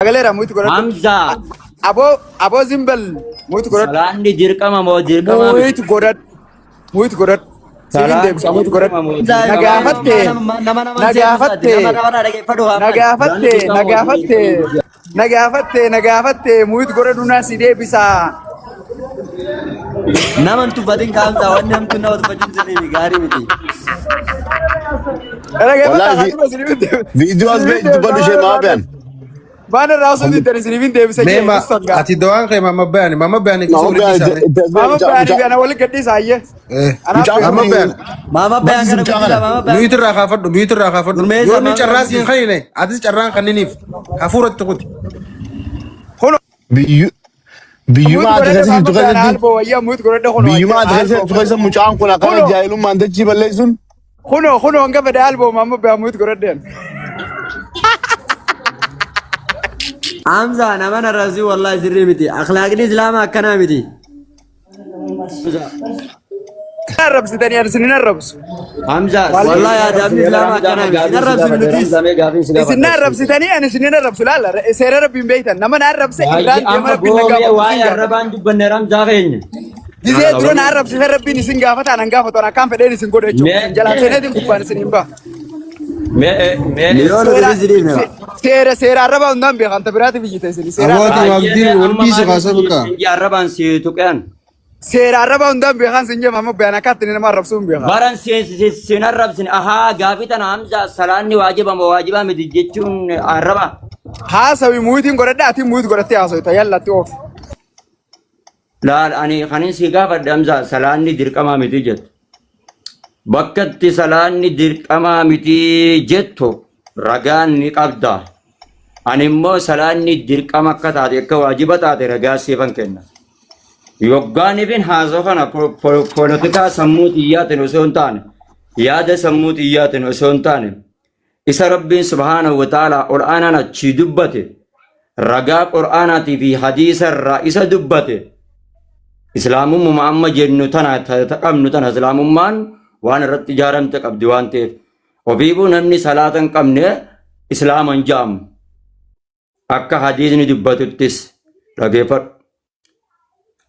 Galera muito correto. Hamza. Abo Zimbal muito correto. Salandi dirqama moo dirqama Muito correto. Muito correto. Sivin deebisa muito correto. Nagaafatte. Nagaafatte. Nagaafatte. Nagaafatte. Nagaafatte. Nagaafatte muito correto na si deebisa. Naman tu badin Hamza wanni hamtu na wadu bajin zini gari miti. Video az be dubadu şey maben. Bana rahatsız edin sivin deebisa. Nema ati doan kay mama bani kisuri kisare. Mama bani bana wali gaddi sayye. Mama bani. Mama bayan kana bila mama bayan. Nuitir rakafadu. Yoni charras yin khayne. Adis charran khaninif. Hafurat tukut. Biyyuma adresi tukazadi. Muito correto. Biyyuma adresi tukazadi mucaan kuna kana jailum mandachi ballaysun. Kuno anga bada albo mama bani muito correto. Hamza naman razi wallahi zirri miti. Akhlaqni Islam akkana miti. Narrabs tani arsin narrabs. Hamza. Wallahi ya damni Islam akkana miti. Narrabs nutis. Isin narrabs tani ani sin narrabs la seera rabbin beytan nama narrabs Illaan amma boomee waa'ee arrabaan dubbanne Ramzaa keenya. Dizee dura narrabs rabbin isin gaafata nan gaafata na kan fedeen isin godhe jechuudha. Jalaan seeneetiin gubbaan isin himba. Seera arraba hundaan beekan tabiraati biyyita isin. Awwaati wabdi walbisi kasabuka. Arrabaan si tuqean. Seera arraba hundaan beekan sin jee mama beekan akkaatti nama arrabsuun beekan. Baran sin arrabsin ahaa gaafitan Hamza salaanni waajiba miti jechuun arraba. Haasawi muyitiin godhadha ati muyit godhattee haasawita yallatti oof. Laal ani kanin si gaafadhe Hamza salaanni dirqamaa miti jettu. Bakka itti salaanni dirqamaa miti jettu ragaan ni qabda. Ani immoo salaanni dirqama akka taate akka waajiba taate ragaa siifan kenna. Yoggaanifin haasoo kana poolitikaa sammuu xiyyaatiin osoo hin taane yaada sammuu xiyyaatiin osoo hin taane isa rabbiin subhaanahu wa ta'ala ol aanaan achii dubbate ragaa qur'aanaatii fi hadiisa irraa isa dubbate islaamummaa amma jennu tana qabnu tana islaamummaan waan irratti ijaaramte qabdi waan ta'eef ofiifuu namni salaata hin qabne islaama hin jaamu akka hadiisni dubbatuttis dhageeffadhu.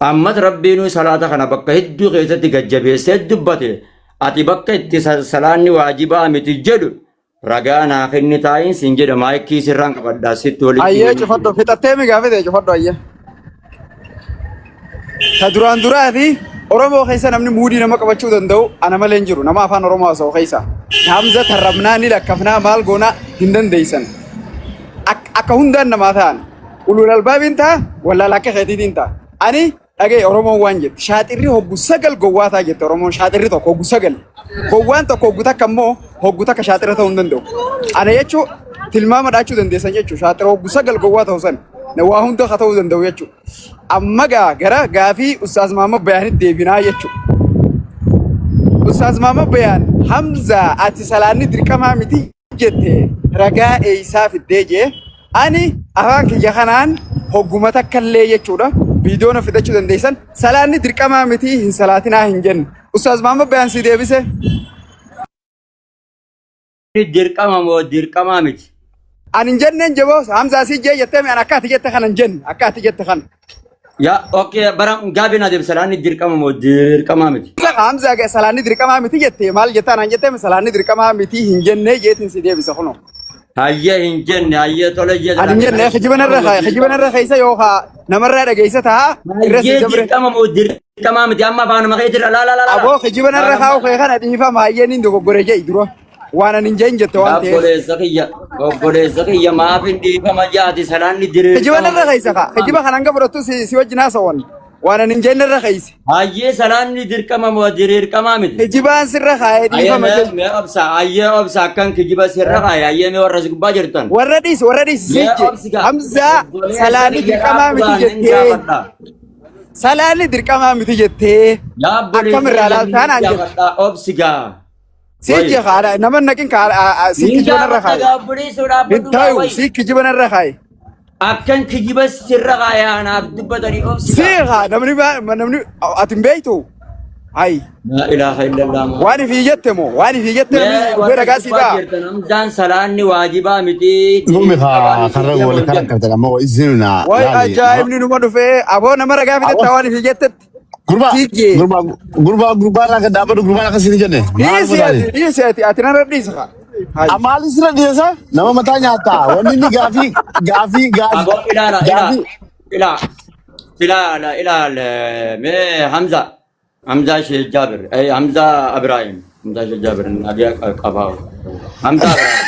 Ammas rabbiinuu salaata kana bakka hedduu keessatti gajjabeessee dubbate ati bakka itti salaanni waajibaa miti jedhu ragaa naa kenni taa'iin siin jedha maayikii sirraan qabadhaa sitti walitti. Ayyee cufadho fixattee mi gaafate cufadho ayyee. Ta duraan duraati Oromoo keessa namni muudii nama qabachuu danda'u ana malee hin jiru nama afaan Oromoo haasa'u keessa. Hamza tarrabnaa ni lakkafnaa maal goonaa hin dandeeysan. Akka hundaan namaa ta'an ulul albaabiin ta'a wallaala akka keetiitiin ta'a. Ani dhagee Oromoon waan jette shaaxirri hoggu sagal gowwaa ta'a jette Oromoon shaaxirri tokko hoggu sagal. Gowwaan tokko hoggu takka immoo hoggu takka shaaxira ta'uu hin danda'u. Ana jechuun tilmaama dhaachuu dandeessan jechuudha shaaxira hoggu sagal gowwaa ta'uu san. Waa hunda haa ta'uu danda'u jechuudha. Amma gara gaafii Ustaaz Maamad Bayaanitti deebinaa jechuudha. Ustaaz Maamad Bayaan Hamza ati salaanni dirqamaa miti jette ragaa eeysaa fiddee jee ani afaan kiyya kanaan hogguma takka illee jechuudha. Viidiyoon fidachuu dandeessan salaanni dirqamaa miti hin salaatinaa hin jenne. Ustaaz Maamad Bayaan si deebise. Dirqama moo dirqamaa miti? Ani jenneen jaboo Hamza si jee jettee mi an akka ati jette kana hin jenne akka ati jette kana. Ya okay baran gaabina deeb salaanni dirqama moo dirqamaa miti? Hamza salaanni dirqamaa miti jette maal jettaan an jettee salaanni dirqamaa miti hin jenne jeetiin si deebisa kuno. Hayyee hin jenne hayyee tole jette. Ani jenne khijibanarra keessa yookaa namarraa dhageessa ta'a. Hayyee dirqama moo dirqamaa miti amma afaan makee jira la. Aboo khijibanarra kaa'u kee kana dhiifama hayyeen hin dogoggore jee dura. Waan ani hin jette waan ta'eef. Obboleessa kiyya maaf hin dhiifama jaati salaanni dirqama. Khijibanarra keessa kaa khijiba kana hanga fudhattu si wajjin haasawwan. Waan ani hin jennarra keessa. Hayyee salaanni dirqama moo dirqamaa miti? Khijibaan sirra kaa'ee dhiifama jee. Mee obsa hayyee obsa akkan khijiba sirra kaa'ee hayyee mee warra si gubbaa jirtan. Warra dhiis siije. Hamza salaanni dirqamaa miti jettee. Salaanni dirqamaa miti jettee. Akkamirraa laaltaan aan jette. Obsigaa. Siije kaadha nama naqin siiki jibanarra kaaye. Bittaayu siiki jibanarra kaaye. Akkan kijiba sirra kaayee anaaf dubbatanii obsi. Siiqa namni ati hin beektu هاي لا إله إلا الله واني في جتمو واني في جتمو وين قاسي با رمضان سلاني واجبا متي نومي خرج ولا كلام كذا ما هو إذننا واي اجايب ني نمدو في ابونا مره قافي تواني في جتت غربا لا كدا بدو غربا لا كسيني جنة دي سياتي اتنا ردي سخا أمال إسرائيل dia sa nama matanya ta wani ni gafi أبو إلى حمزة شيخ جابر أي حمزة إبراهيم حمزة شيخ جابر أبي أباو حمزة إبراهيم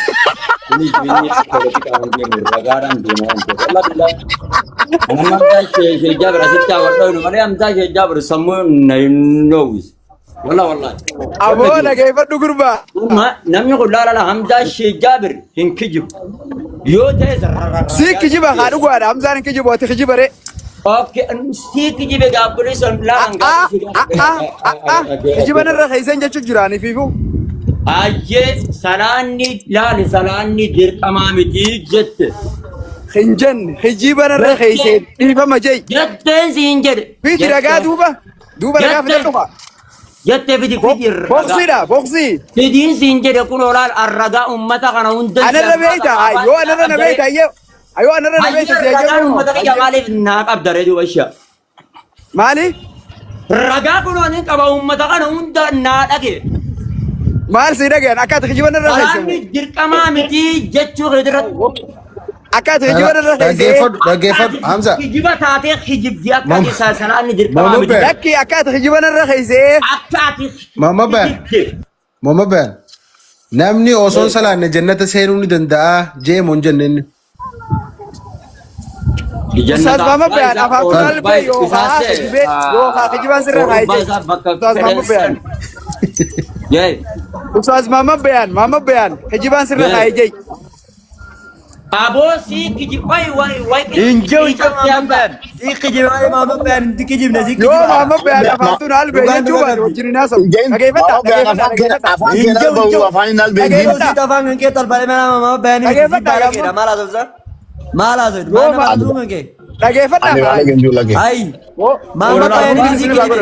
ini bagaran di mana Allah bilang Hamzah Syekh Jabir asita waktu itu Hamzah Syekh Jabir semua knows والله ابونا كيف الدغربا namanya kullala Hamzah Syekh Jabir hinkijib yo tezar si kijiba khadu gwada Hamzah ni kijiba wata kijibare okay si kijibe ga police la anga kijiba na rakhaysan jachu jirani fifu ayye salani dirqamamiti jette خنجن خجيبا الرخيسين إلفا ما جاي جتين سينجر في درجة دوبا رجع في الدوبا جت في دير بوكسي لا بوكسي في دين سينجر يكون ولا الرجاء أمتا كنا وندل أنا نبيتا أيوة أنا نبيتا أيوة أنا نبيتا الرجاء أمتا كي مالي ناق أبدر يدو أشياء مالي الرجاء كنا نك أبا أمتا كنا وندل ناق أكيد مال سيدا كان أكاد خجيبا الرخيسين dirqamamiti jechuu hidrat أكاد خجيبا الرخيسين dhaggeeffadhu Hamza kijiba taatee kijibdi akka isa sanaan dirqamamiti لكي أكاد خجيبا الرخيسين akkaati Mama Ben namni osoo salaanne jannata seenuu ni danda'a jeemoon jenneen أستاذ ماما بيان أفاقنا البي يوها خجيبا سر خايجي أستاذ ماما بيان أستاذ ماما بيان خجيبا سر خايجي Abo si kijib wai Injau Mama Ben. Si kijib Mama Ben dikijib nasi kijib. يو ماما بيان أفاقنا البي يجوا وجري ناسو أجيب Si tafang ke talbale Mama Ben. Malah Zubza. Malah Zubza. Mana tu ke? أجيب Hai. Mama Ben si kijib.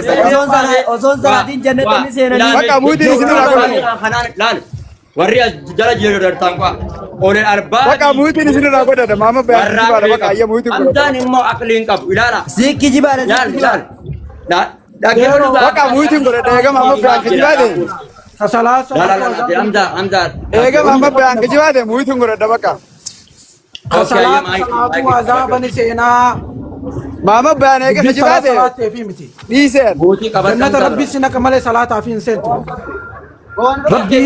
Ozon sana din jannat ni sena. Baka mudi ni sini Lan warri jala jero dartangwa oleh arba Baka muti ni sini rago dada mama be bara baka ya muti ko amdan immo aklin kap ilala Si kijib ada. lan da Baka muti ko dada ga mama be kijibade Hamza ga mama be kijibade muti ko dada baka salatu azabani sena mama be ne ga kijibade salate fi miti ni sen jannata rabbi sinaka male salata fi sento rabbi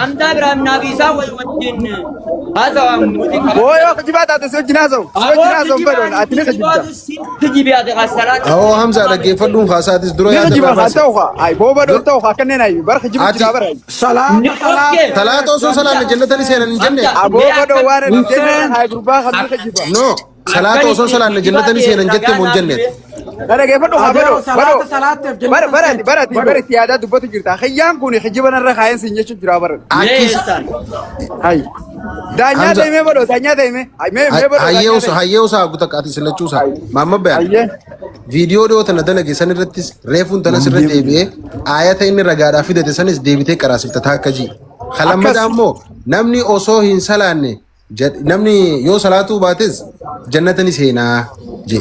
amda ibrahim nabi sa way wajin hada muti boyo kijibada to sojinazo bedo atini kijibada kijibi ada salat oo Hamza dhaggeeffadhu khaasatis dura ni yaada kijibada baasa tawha ay boba do tawha kanne nay bar kijibada bar salata talaata osoo salaanne jannata ni seenan hin jenne aboba do ware jenne hay gruba khadu kijibada no salaata osoo salaanne jannata ni seenan jette moon jenne Kada ke fado habaro salate barati ada dubbatu jirta khayyam kuni khijibana ra khayen sin yechu jira bar yesan hay danya dai me bado danya dai me ay me bado hayyeesaa gutaqaati silachuusa Mama Ben ayye viidiyoo dhiyoo tana dalage san irrattis reefuun tana sirratti deebi'ee aayata inni ragaadhaa fidate sanis deebitee qaraasiftataa akka jii halammada ammoo namni osoo hin salaanne namni yoo salaatuu baates jannata ni seenaa je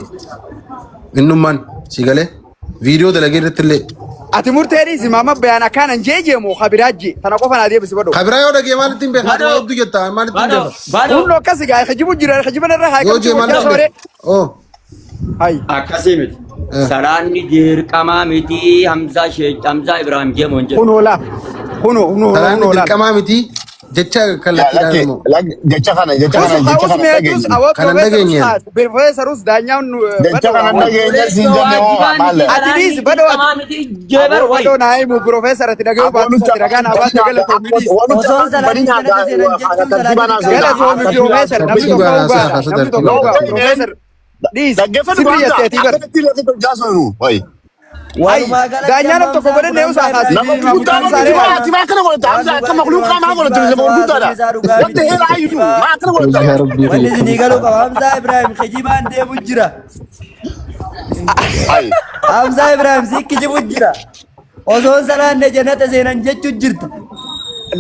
innummaan si galee viidiyoo dalagee irrattillee ati murteedhi si mama bayana kana jeejemo khabiraaji tana qofan adee bisi bado kabiraa yoo dhagee maalittiin beekaa haadha hedduu jetta maalittiin beekaa kunno kasi gaa khijibu jira khijibana ra hay yoo jee maalittiin beekaa oo hay akasimit salani dirqama miti Hamza Sheikh Hamza Ibrahim jemon je kuno salaanni dirqamaa miti jecha kallattiidhaan immoo jecha kana kanan dhageenye profesorus daanyaan jecha kana dhageenye siin jenne maale Atleast bado bado naay mu professor ati dagayo ba dagaan abaa dagala to midis Ozon sana din jannat ni sena. gala to mi professor namni to ba professor dis sibri yatti ati bar Oi. Walumaa gala daanyaan to ko bade ne usa khasi Nama guddaadha jechuudha. Ati maa kana godhata. Akka makluuqaa maa godhatu nama guddaadha. Wanta heera ayyudu maa kana godhata. Wanni isinii galuu qaba. Hamza Ibrahim kijibaan deemu jira. Hamza Ibrahim si kijibu jira. Osoon salaanne jannata seenan jechuun jirta.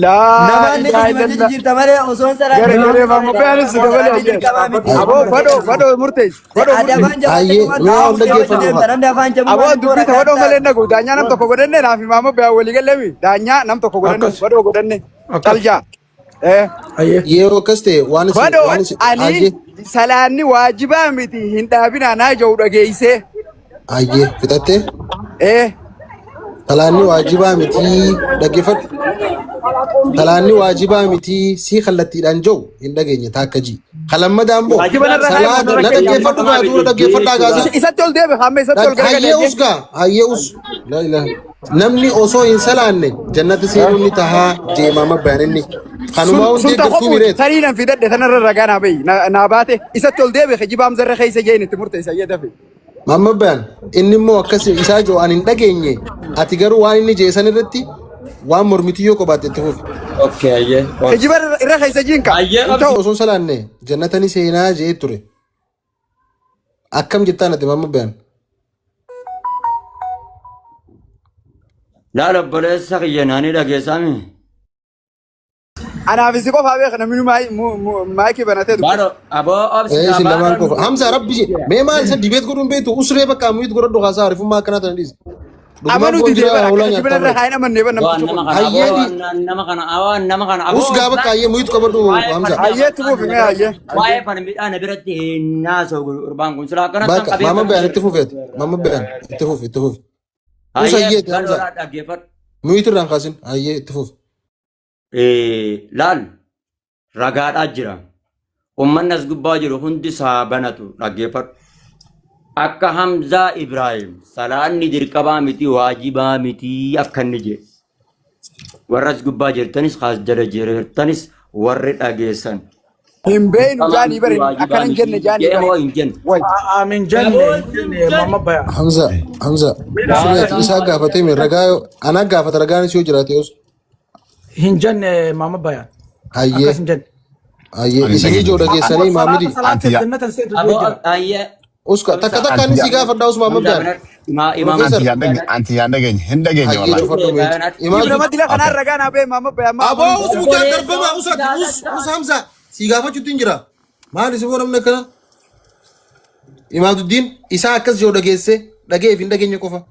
Laa Namoonni ilaaha kijiba illallah. jirta malee osoon salaanne. Garee maammoo baanis dabalee hojjetu. Aboo badoo murteessi. Ayyee mee waan dhaggeeffatu Aboo dubbii ta badoo malee nagu daanyaa nam tokko godhanne naaf maammoo baa walii galleemi daanyaa nam tokko godhanne badoo godhanne qaljaa. yeroo akkas ta'e waan Badoo ayyee ani salaanni waajibaa miti hin dhaabinaa naa jiru dhageessee. ayyee fixattee salaanni waajibaa miti dhaggeeffadhu. Salaanni waajibaa miti si kallattiidhaan jiru hin dhageenye taakka ji. Kalammadaan boo salaata na dhaggeeffadhu gaa dura dhaggeeffadhaa gaasa. Isatti ol deebi hamma isatti ol Hayyee us gaa hayyee us. Namni osoo hin salaanne jannati seenuun ni tahaa jeemama bayaninni. Kanumaa hundi sun eeggattuu tokko mireeti. sanii nan fidadhe sanarra ragaa naa bahi naa baate isatti ol deebi kijiba hamzarra keessa jeen itti murteessa ayyee dafe. Mamma bayan inni immoo akkas isaa jiru ani hin dhageenye ati garuu waan inni jeesan irratti waan mormitiyyoo qobaate itti fufi. Okay, ayyee. Kijiba irra keessa jiin ka. Ayyee Osoo salaanne jannatani seenaa jee ture. Akkam jettaan ati mamma bayan. laala obboleessa kiyya naanii dhageessami. Anaaf isi qofaa beeka namni maayikii banatee dubbisu. Baadho aboo Isin lamaan qofa. Hamza rabbi mee maal isa dibeet godhuun beektu usree bakka muyit godhadhu haasaa harifummaa akkanaa tan dhiise. Amanuuti deeban akka kijiba irra haayina mannee ban namtichi kun. nama kana Us gaa bakka hayyee muyit qabadhu Hamza. Hayyee itti fuufi mee hayyee. waa'ee fan midhaan biratti naasoo urbaan kun silaa kana Bakka mamma bayan itti fufeeti. Mamma bayan itti fufi itti fufi. Us hayyeeti Hamza. dhaggeeffadhu. Muyit irraan kaasin hayyee itti fufi. Laal ragaadhaa jira. Uummanni as gubbaa jiru hundi saabanatu dhaggeeffadhu. Akka Hamzaa Ibrahim salaanni dirqamaa miti waajibaa miti akka inni jedhe. Warra as gubbaa jirtanis kaas jala jirtanis warri dhageessan. Hin beeynu jaanii bari akkana hin jenne jaanii bari. Hin jenne. Amin jenne mama baya. Hamza sureeti isaa gaafatee mi ragaa anaa gaafata ragaanis yoo jiraate os. Hin jenne mama baya. Hayyee Akkas hin jenne. hayyee isin ijoo dhageessanii maamidi. Salaata jannata seentu Aboo jira. ayyee. Uska takka takka inni si gaafadhaa us maamma bayan. Anti yaada keenya hin dhageenye Hayyee walaa. cufadhu meeti. Nama dila kanaan ragaa naa bahe maamma bahe amma. Aboo us mucaa garbama us Hamza si gaafachuutti hin jira. Maal isin namni akkana? Imaaduddin isaa akkas yoo dhageesse dhageef hin dhageenye qofa.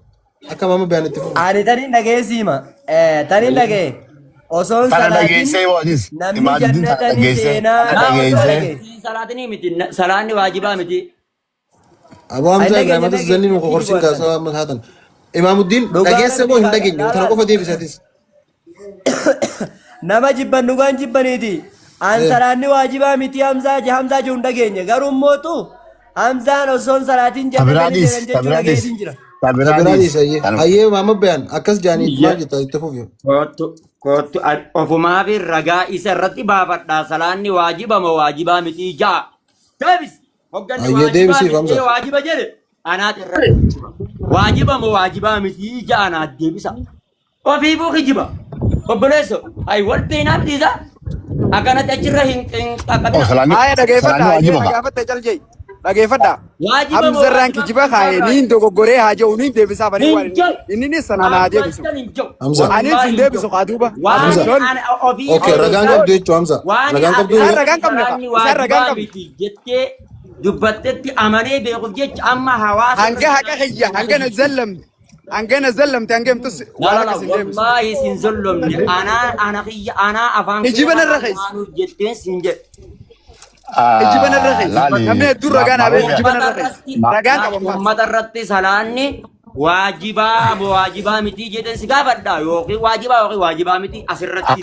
Akka maamma bayan itti fufu. Ani taniin dhageessiima. Taniin dhagee. Osoon Kana salaatiin dhageessee waatis. namni jannatanii seenaa dhageessee. Salaatinii miti salaanni waajibaa miti. Aboo Hamza gaamata zanni nu kokorsin kaasaa amma haatan. Imaamuddin dhageesse moo hin dhageenye tana qofa deebisatis. nama jibban dhugaan jibbaniiti. An salaanni waajibaa miti Hamzaa jiru hin dhageenye garuu mootu Hamzaan osoon salaatiin jannatanii seenan jechuun dhageessin jira. Tabiraadis hayyee maamma bayan akkas jaanii maal jetta itti fufi. Kootu ofumaa fi ragaa isa irratti baafadhaa salaanni waajibaa moo waajibaa miti ja'a. Deebis. Hogganni Ayyee deebisiif waajibaa miti Hamza. waajiba jedhe anaati irratti. Waajibaa moo waajibaa miti ja'a anaat deebisa. Ofiifuu kijiba. Obboleesso ayi wal beeknaa mitiisa. Akkanatti achirra hin qaqqabina. Haaya dhageeffadhaa hayyee dhagaafattee caljee. Dhageeffadhaa. Waajiba moo Hamzarraan kijiba kaayee niin dogoggoree haa jiru niin deebisaaf ani waan inni sanaan haa deebisu. Hamza. Anis hin deebisu haa duuba. Okay ragaan qabdu jechuun Hamza. Ragaan qabdu Isaan ragaan qabne ka. Isaan ragaan qabne. jettee dubbattetti amanee beekuuf jecha amma hawaasa. Hanga haqa kiyya hangana zallamte. Hangana zallamte hangam tus waan akkas hin deebisu. Wallahi sin zollomne ana kiyya ana afaan. Hijiba narra keessa. Jetteen sin jedhe. Hijiba narra keessa. Namni hedduu ragaan haa beeku hijiba narra keessa. Ragaan qabamu. Uummata irratti salaanni waajibaa moo waajibaa miti jedheen si gaafadha yookiin waajibaa miti asirratti.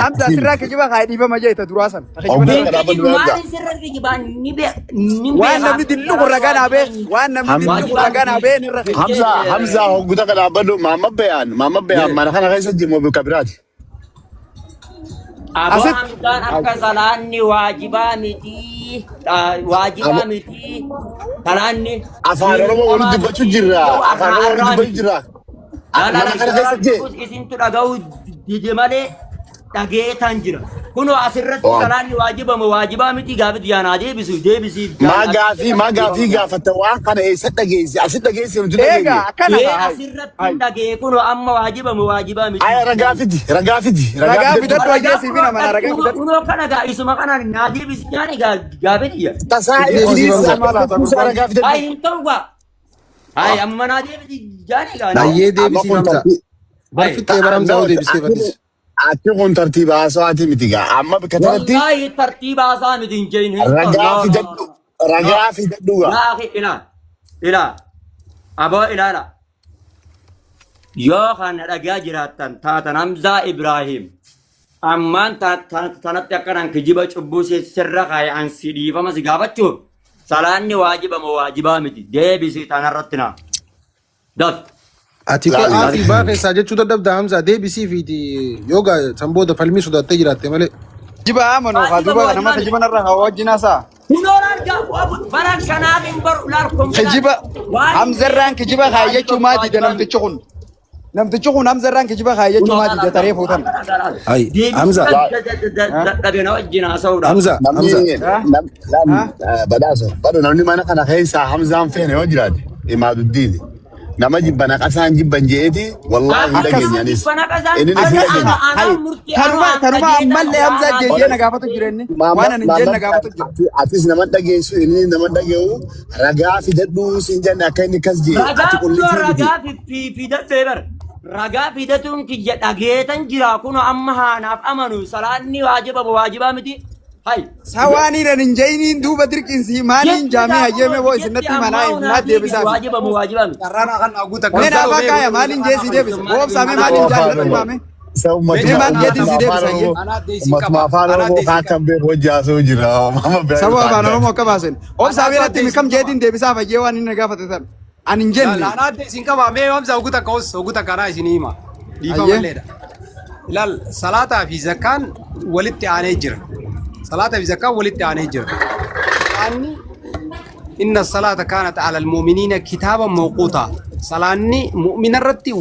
Hamza asirraa kijiba kaayee dhiifama jeeta duraa sana. Maaliin sirra kijibaa ni Waan namni dillu kun ragaan haa beeku. Waan namni dillu kun ragaan haa beeku irra keessa. Hamza hogguta kana dhaabbadhu maamma bayaan mana kana keessa jiru mobil kabiraati. Aboo Hamzaan akka salaanni waajibaa miti salaanni Afaan Oromoo walitti dubbachuu jirra. Afaan Oromoo walitti dubbachuu jirra. Mana kana keessa jee. isintu dhaga'uu dide malee dhageetaan jira. كنو أسرت سلاني واجبة متي قابت يانا ديبسي ما قافي قافت وان قنا إيه ستة جيسي أستة جيسي من جدا ايغا كان إيه أسرت تندقي كنو أما واجبة متي أي رقافتي رقافي دتو جيسي فينا ما رقافي دتو كنو كان قايس ما كان نادي بس يعني قابت يا تصاعد رقافتي هاي انتوا هاي أما نادي بس جاني قال Ayyee deebisii Hamza. Barfittee bara Hamza deebisee fadhis. أتكون ترتيب أسواتي متيجا أما بكترتي والله ترتيب أسامي دينجين رقافي ددوغا يا أخي إلى أبو إلى لا يا خان رجع جراتن تاتن حمزة إبراهيم أمان تانت يكرن كجيبة شبوس السر خاي عن سيدي فما سجابت شو سلاني واجبة متي ده بيسي تنارتنا دس Ati ko aafi baa keessaa jechuu dadhabda Hamza deebisii fi yooga sanboota falmii sodaattee jiraatte malee. جيبا امنو خادوبا نما تجيبا نرا هواجنا سا كنوران جاب بران كناب إمبر لاركم كجيبا حمزة ران كجيبا خاية شو دي نم تشون نم تشون حمزة ران كجيبا خاية شو دي تعرف وطن Ay Hamza. Hamza. بدو نمني ما نكنا خيسا حمزة فين وجراد إماد الدين نما جبنا كسان جبنا جيتي والله لقين يعني تنما أمال لي حمزة جيجي نقافتو جيرني وانا نجي نقافتو جيرني أتيس نما دقيسو إني نما دقيو رجع في ددو سنجنا كأني كسجي رجع في دد بيبر رجع في دتون كي أجيتن جرا كونو أمها ناف أمانو سلاني واجبة متي هاي سواني رنجيني دوبا دركنسي مالين جامعة جيمة بو سنتي ماناي ناد ديبسا واجبة كرانا كان أقولك مين أبا كايا مالين جيسي ديبس بوب سامي مالين جالس مامي سو ما فعلوا هو كان بيوجه سوجرا سوا فانا مو كباسن أو سامي راتي مكم جيتين ديبسا فجيوان إنك قافتن أنا نجني أنا أدي سينكا ما مي هم زوجتا كوس زوجتا كنا إسنيما ديفا مليدا لا صلاة في زكان ولدت عنيجر صلاة في زكاة ولدت عنيجر يعني إن الصلاة كانت على المؤمنين كتابا موقوتا صلاني مؤمن الرتي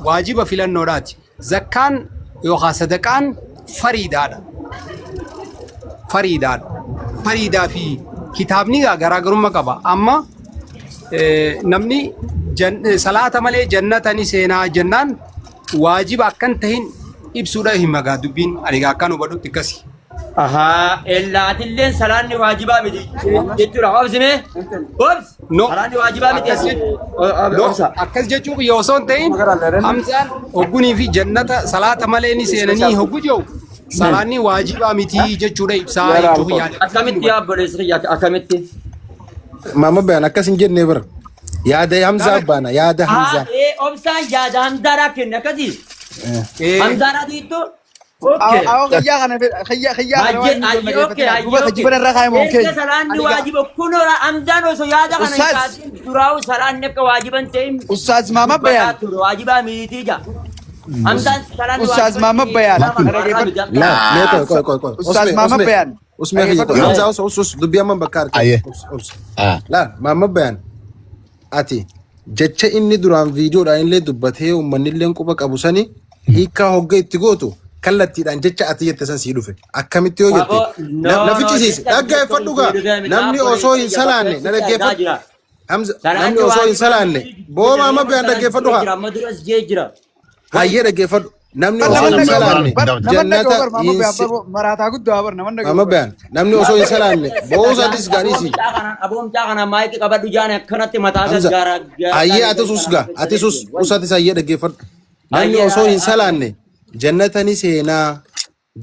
واجبة في النورات زكان يوخا صدقان فريدا في كتابني غراغرم مكبا أما نمني صلاة ملي جنة سينا جنان واجب أكن تهين إبسودا هم غادبين أريغا كانوا بدو تكسي إلا تلين سلاني واجبة مدي جتورا أبز مي أبز نو سلاني واجبة مدي أكس جتوك يوصون تين همزان هبوني في جنة صلاة مليني سيناني هبو جو سلاني واجبة مدي جتورا إبسا أكمت يا بريسخي أكمت Mama bayan akkasin jenne bar. Yaada Hamza bana yaada Hamza. أبسا يا همزة راكن نكذي همزة راديتو أو خيا أنا خيا أنا جيبنا الرخاء ممكن سلام واجب كنورا أمزان وسيادة كنا دراو سلام نك واجبا تيم أستاذ ماما بيان واجبا ميتيجا أمزان سلام أستاذ ماما بيان لا كوي أستاذ ماما بيان اسمه Hamza us dubbiya man bakar. La mama bayan. Ati jecha inni duraan viidiyoodhaan illee dubbatee uummanni illee quba qabu sani hiikaa hogga itti gootu kallattiidhaan jecha ati jette san sii dhufe akkamitti yoo jette nafichisiise dhaggeeffadhu gaa namni osoo hin salaanne na dhaggeeffadhu Hamza namni osoo hin salaanne boo mama bayan dhaggeeffadhu haa hayyee dhaggeeffadhu namni osoo hin salaanne jannata marataa guddaa bar naman mama bayan namni osoo hin salaanne boo sadis gaarisi أبوم جاكنا مايك كبر دجانا كنت متاجر جارا ayye ati sus ga ati sus usatis ayye dhaggeeffadhu namni osoo hin salaanne jannatani seenaa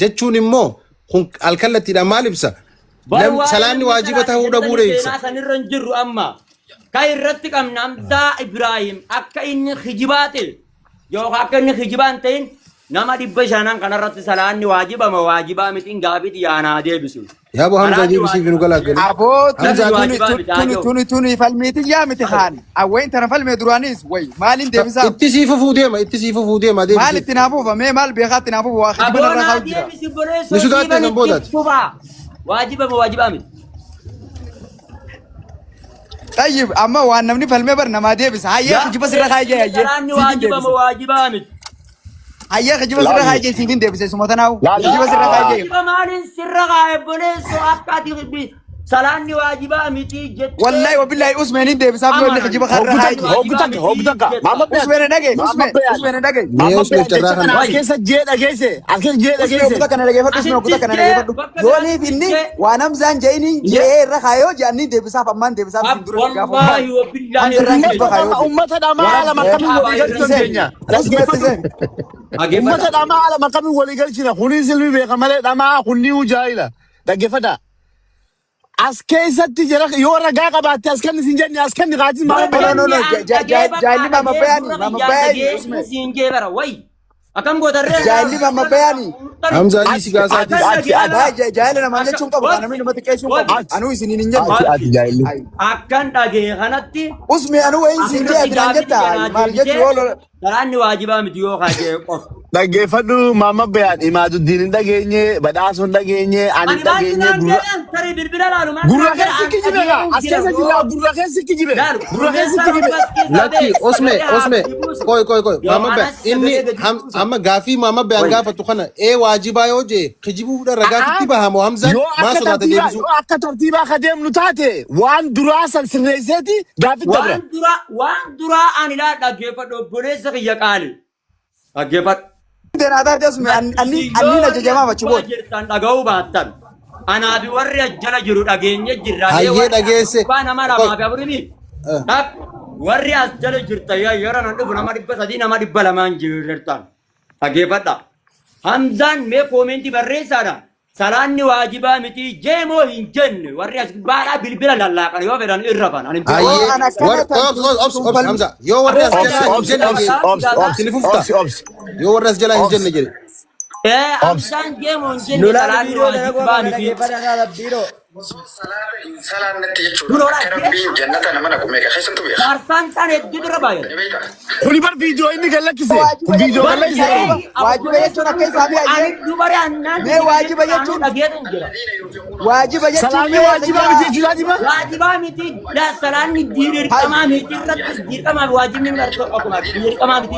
jechuun immoo kun alkallattiidhaan maal ibsa salaanni waajiba ta'uu dhabuu ibsa sanirran jirru amma kai irratti qabna Hamza Ibrahim akka inni khijibaate yoo akka inni khijibaan ta'in nama dibba shanan kanarratti salaanni waajiba mitiin gaafii diyaanaa deebisu yaa bo Hamza deebisii fi nu galaagali aboo tuni falmiiti yaa miti haan awwayn tana falmee duraanis way maalin deebisaa itti sii fufuu deema deebisii maal itti naafuufa mee maal beekaa itti naafuufa waa khijibana irraa kaa'u jira ni sudaatte nan boodaati waajiba miti طيب أما وأنا مني فيلم برنا ما دي بس هاي خجبة سر خايجة هاي سلامني واجبة مت Hayya kijiba sirra kaayee siifin deebisee sumatanaawu. Laal. Kijiba sirra kaayee. waajiba maaliin sirra kaa'e boleessoo akka ati salaanni waajibaa miti jettee. Wallahi wabillahi Usmeenin deebisaaf yoo inni kijiba karra kaayee. Hoggutaka. Mama Beyan. Usmeen dhagee. Usmeen dhagee. Mee Usmeen carraa kana. As keessa jee dhageesse. As keessa jee Usmeen dhageesse. okuta kana dhageeffadhu. Usmeen okuta kana dhageeffadhu. Yooniif inni waan hamzaan je'iniin je'ee irra kaayoo je'anii deebisaaf ammaan deebisaaf hin dura gaafa. wallaahi wabillahi Ummata dhamaa lama kamiin walii galchuu dandeenya. Ummata dhamaa lama kamiin walii galchina. Kuniin silmi beeka malee dhamaa kunniin jaahila. Dhaggeeffadha. As keessatti jira yoo ragaa qabaatte as kan isin jenne as kan qaatiin maal Jaalli Mama Beyaanii. Usmeen. siinjee bara way akkam gootarree Jaalli Mama Beyaanii. Hamzaa dhiisi gaasaati. Jaalli namaan jechuun qabu. Namni namatti qeessuun qabu. Anuu isiniin hin jennu. akkan dhagee kanatti Usmee anuu wayin siin jee adiraan jetta. Maal jettu yoo salaanni waajibaa miti yoo kaajee qof Dhaggeeffadhu Mama Beyan Imaaduddin hin dhageenye badhaasoo hin dhageenye ani hin dhageenye tarii bilbila laalu gurra keessi kijibe gaa as keessa jira gurra keessi kijibe gurra keessi kijibe. Lakki Usmee koy Mama Beyan inni amma gaafii Mama Beyan gaafatu kana waajibaa yoo jee kijibuudha ragaatitti bahamoo Hamzaan maa sodaata deebisu. Yoo akka tartiibaa ka deemnu taate waan duraa san sirreesseeti gaaffii dabra. waan duraa ani laa dhaggeeffadhu obboleessa kiyya qaali dhaggeeffadhu. Denaata Usmee anni ajajamaa machi bood. Jirtan dhaga'uu baattan anaafi warri jala jiru dhageenye jirra. Hayyee dhageesse. Nama lamaa fi afurii warri as jala jirtan yeroo nan dhufu nama 300 nama 200 jirtan dhaggeeffadha. Hamzaan mee koomentii barreessaadha. Salaanni waajibaa miti jeemoo hin jenne warri as baadhaa bilbila lallaaqan yoo fedhan irra fan. Hayyee Hamzaa yoo warri as jalaa yoo warri as jalaa hin jenne jedhe. Hamzaan jeemoo hin jenne salaanni waajibaa miti. Farsaan kan hedduu dura baay'ee. Kuni bar viidiyoo inni gallakkise. Kun viidiyoo gallakkise. Waajiba jechuun akka isaanii hayyee. Ani dubari annaan. Mee waajiba jechuun dhageetu jira. waajiba jechuun Salaanni waajibaa miti jechuudha diba. Waajibaa miti salaanni dirqamaa miti irratti dirqamaa waajibni mirga akkuma dirqamaa miti.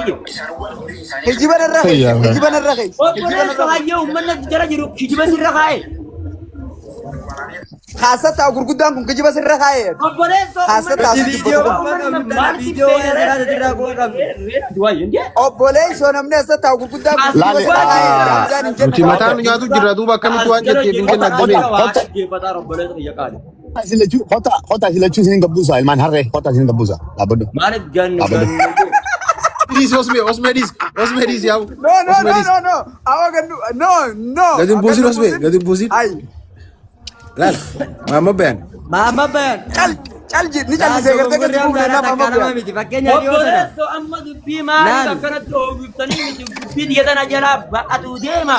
hijiba narra keessa. Obboleessa hayyee uummanni jala jiru hijiba sirra kaa'e. Haasata gurguddaan kun hijiba sirra kaa'e. Obboleessa obboleessa namni haasata gurguddaan kun hijiba sirra kaa'e. Nuti mataan nyaatu jirra duuba akkamitti waan jetteef hin jenna dameen. Kota silachuu isinin gabbuusa ilmaan harree kota isinin gabbuusa dhaabadhu. maaliif gannu Dis Osme dis yaa'u. No. Awa gannu no. Gadin buusin Osme gadin buusin. Ay. Laal Mama Beyan. Cal ni callisee gartee gadi fuudhee nama Mama obboleessa amma dubbii maaliif akkanatti oomishtanii miti dubbii dhiyeetana jalaa ba'atu deema.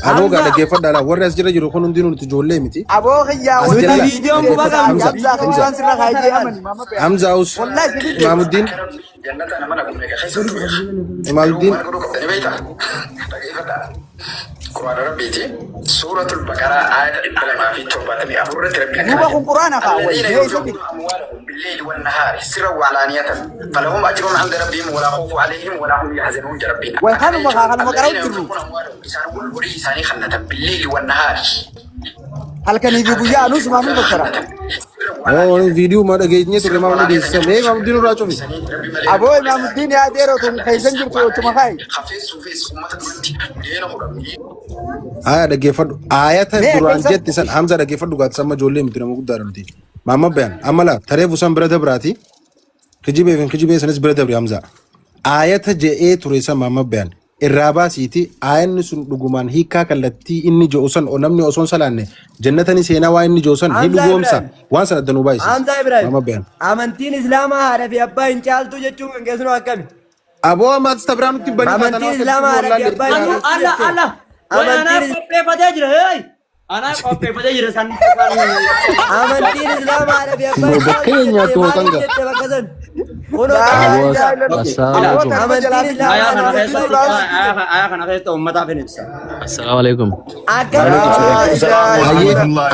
Aboo gaadha geeffadhaadha warri as jira jiru kun hundinuu nuti ijoollee miti. Aboo xiyyaa As viidiyoon jala Hamzaa sirra kaayee amani Mama Beyan. Hamzaa'us Imaamuddin Imaamuddin Quraana Rabbiiti suuratul Baqaraa aayata 274 Rabbiin Duuba kun Quraana kaa wayi mee isa بالليل والنهار سرا وعلانية فلهم أجر عند ربهم ولا خوف عليهم ولا هم يحزنون ربنا ويخانوا مقراء ترو بالليل والنهار هل كان يجيبوا يا نوس ما من بكرة oo video ma dhageenye turre ma wani deessisa mee Imaamuddin irraa cufi. أبو إمام الدين يا ديرو تم خيزن جبتوا تم خاي خفيس وفيس أمة دينا خرامي Aya dhaggeeffadhu ayata duraan jetti san Hamza dhaggeeffadhu gaati amma ijoollee miti nama guddaadha miti. Mama Beyan amala tareefu san bira dabraati kijibee sanis bira dabri Hamza. Ayata je'ee ture san Mama Beyan irraa baasiiti ayanni sun dhugumaan hiikaa kallattii inni je'u san namni osoo hin salaanne jannatani seenaa waa inni je'u san ni dhugoomsa waan sana addanuu baay'isa. Hamza Ibrahim Mama Beyan. amantiin islaamaa haadha fi abbaa hin caaltu jechuun kan keessanuu akkami? Aboo ammaas tabraamtti bani Amantiin islaamaa haadha fi abbaa hin caaltu Allah anaa qopheeffatee jira anaa qopheeffatee jira san amantiin islaamaa haadha fi abbaa hin bakka nyaatu hotan ga. ayaa kana keessa uummataaf hin ibsa. Assalamu alaikum.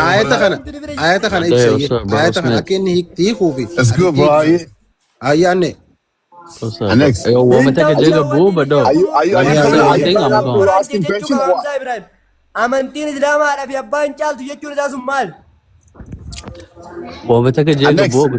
Ayata kana ibsa ayata kana akka inni hiikuufi. Let's go bro. Ayyaanne Next. Wamataka jaga bu bado. You're asking question or what? Amantiin Islaamaa fi abbaan caaltu jechuun isaa sun maal? Wamataka jaga Next. bu.